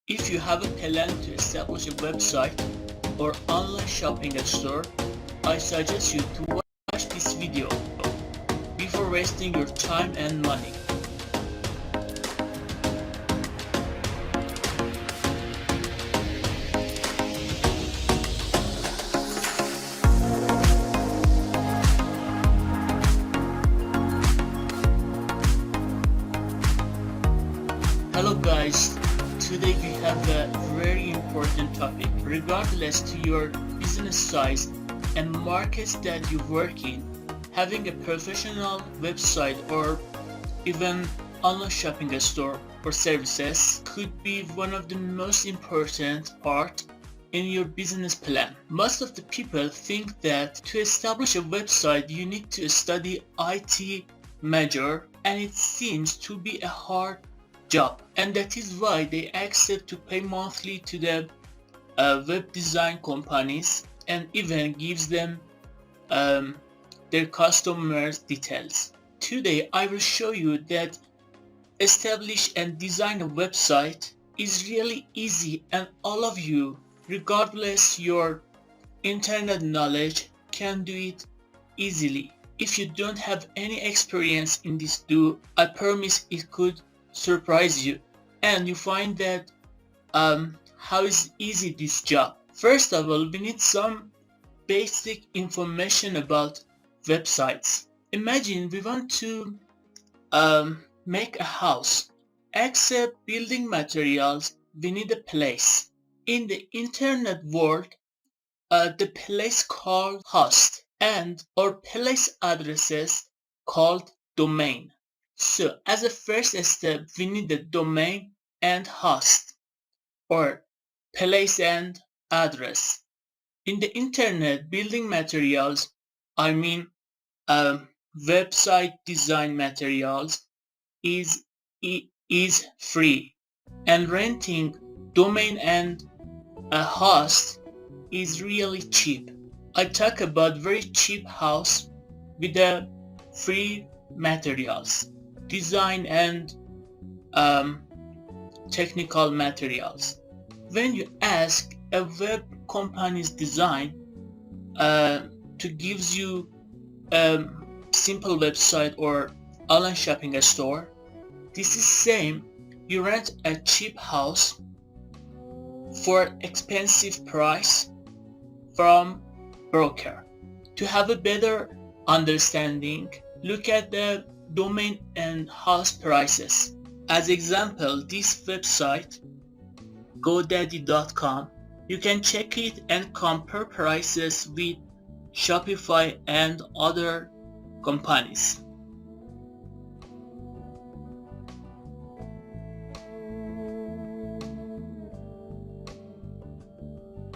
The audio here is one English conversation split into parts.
If you have a plan to establish a website or online shopping store, I suggest you to watch this video before wasting your time and money. Hello guys, today we have a very important topic. Regardless to your business size and markets that you work in, having a professional website or even online shopping store or services could be one of the most important part in your business plan. Most of the people think that to establish a website you need to study IT major, and it seems to be a hard job, and that is why they accept to pay monthly to the web design companies and even gives them their customers details. Today I will show you that establish and design a website is really easy, and all of you, regardless your internet knowledge, can do it easily. If you don't have any experience in this I promise it could surprise you and you find that how is easy this job. First of all, we need some basic information about websites. Imagine we want to make a house. Except building materials, we need a place. In the internet world, the place called host and or place addresses called domain. So as a first step, we need the domain and host or place and address. In the internet, building materials, I mean website design materials is free, and renting domain and a host is really cheap. I talk about very cheap house with the free materials, design and technical materials. When you ask a web company's design to gives you a simple website or online shopping store, this is same you rent a cheap house for expensive price from broker. To have a better understanding, look at the domain and host prices. As example, this website Godaddy.com, you can check it and compare prices with Shopify and other companies.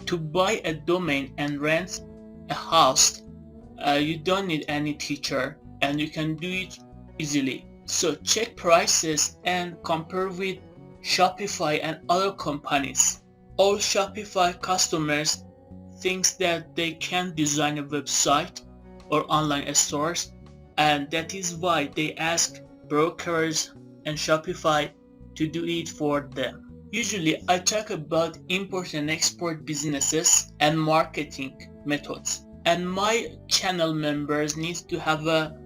To buy a domain and rent a host, you don't need any teacher and you can do it easily. So check prices and compare with Shopify and other companies. All Shopify customers thinks that they can design a website or online stores, and that is why they ask brokers and Shopify to do it for them. Usually I talk about import and export businesses and marketing methods, and my channel members need to have a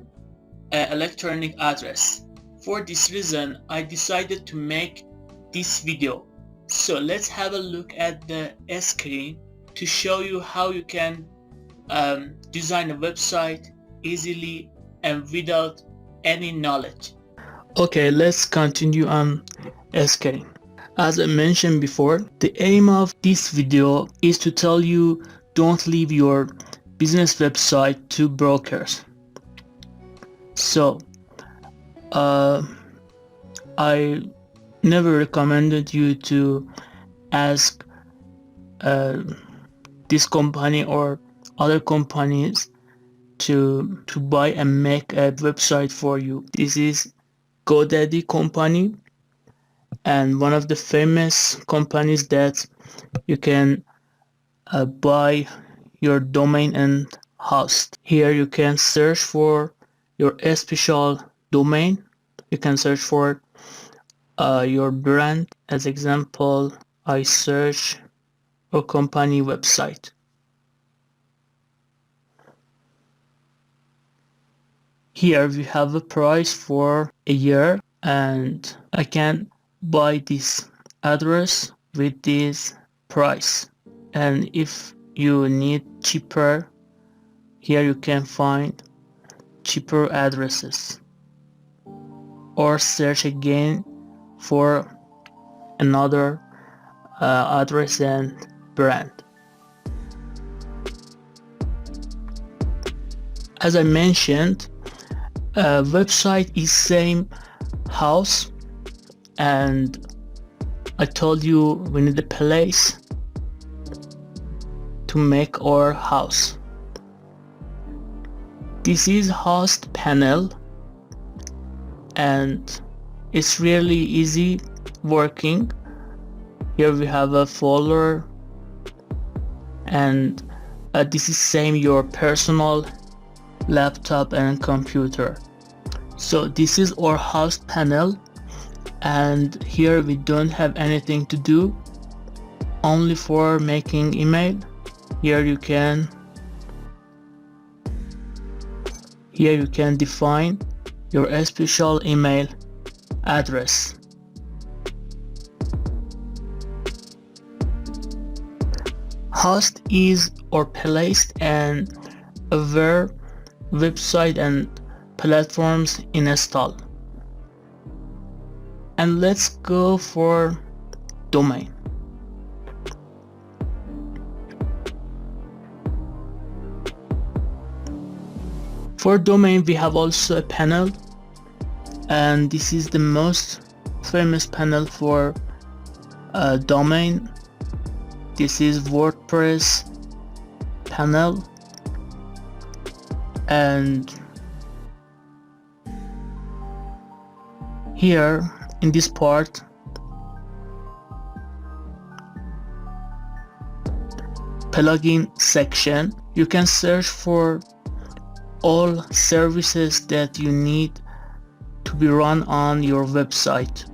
electronic address. For this reason, I decided to make this video. So let's have a look at the screen to show you how you can design a website easily and without any knowledge. Okay, let's continue on screen. As I mentioned before, the aim of this video is to tell you don't leave your business website to brokers. So I never recommended you to ask this company or other companies to buy and make a website for you. This is Godaddy company, and one of the famous companies that you can buy your domain and host. Here you can search for your special domain. You can search for your brand. As example, I search a company website. Here we have a price for a year, and I can buy this address with this price. And if you need cheaper, here you can find cheaper addresses, or search again for another address and brand. As I mentioned, a website is same house, and I told you we need a place to make our house. This is host panel, and it's really easy working. Here we have a folder, and this is same your personal laptop and computer. So this is our host panel, and here we don't have anything to do, only for making email. Here you can define your special email address. Host is or place and where website and platforms install. And let's go for domain. For domain we have also a panel, and this is the most famous panel for domain. This is WordPress panel, and here in this part plugin section, you can search for all services that you need to be run on your website.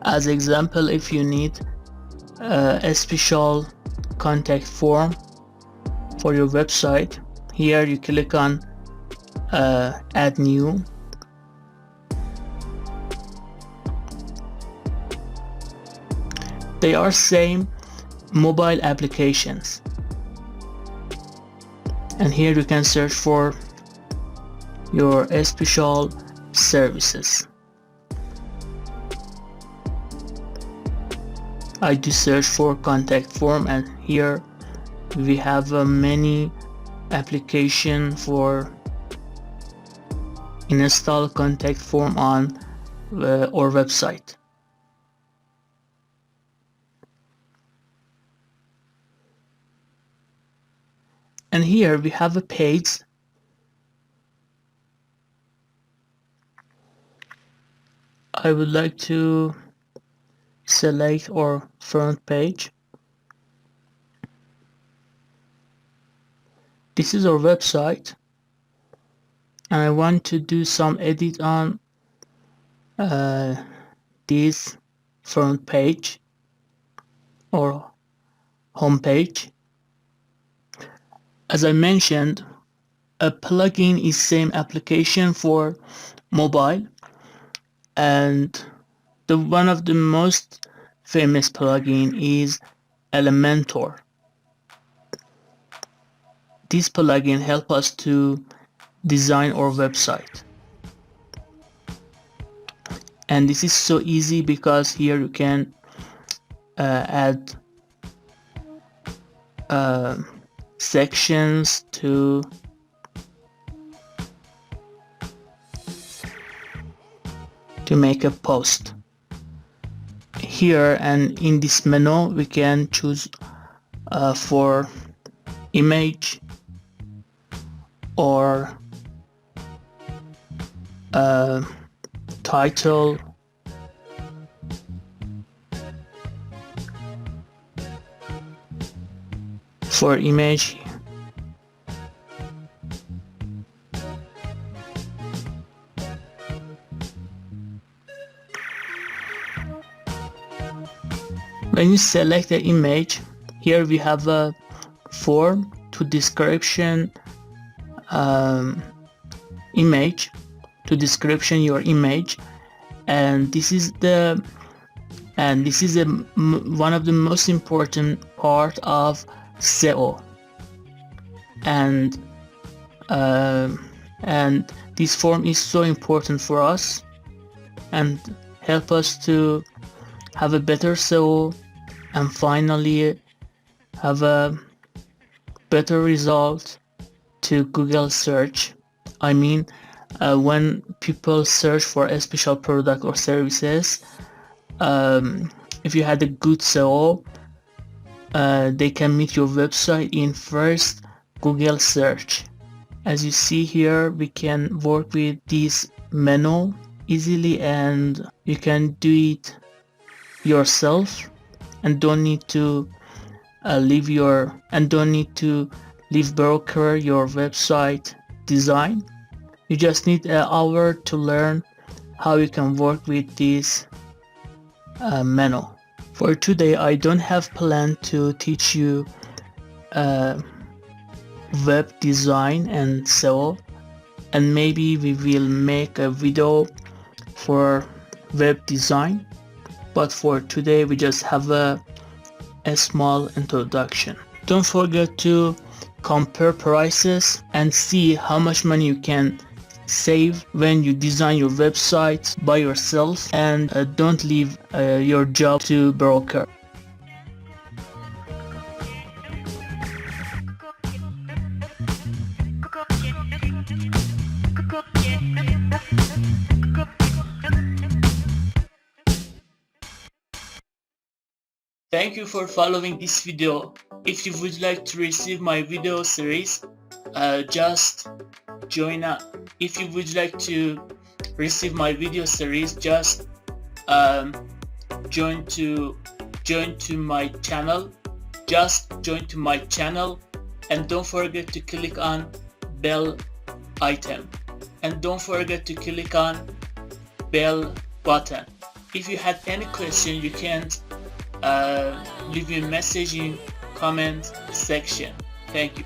As example, if you need a special contact form for your website, here you click on add new. They are same mobile applications, and here you can search for your special services. I do search for contact form, and here we have many application for install contact form on our website. And here we have a page. I would like to select our front page. This is our website, and I want to do some edit on this front page or home page. As I mentioned, a plugin is same application for mobile, and one of the most famous plugin is Elementor. This plugin helps us to design our website, and this is so easy because here you can add sections to make a post. Here and in this menu we can choose for image or title, for image When you select the image, here we have a form to description image, to description your image, and this is one of the most important part of SEO, and this form is so important for us and help us to have a better SEO and finally have a better result to Google search. I mean, when people search for a special product or services, if you had a good SEO, they can meet your website in first Google search. As you see here, we can work with this menu easily, and you can do it yourself and don't need to leave broker your website design. You just need an hour to learn how you can work with this menu. For today, I don't have plan to teach you web design and SEO, and maybe we will make a video for web design, but for today we just have a small introduction. Don't forget to compare prices and see how much money you can save when you design your website by yourself, and don't leave your job to broker. Thank you for following this video. If you would like to receive my video series, just join up. If you would like to receive my video series, just join to my channel. Just join to my channel, and don't forget to click on bell item, and don't forget to click on bell button. If you had any question, you can leave me a message in comment section. Thank you.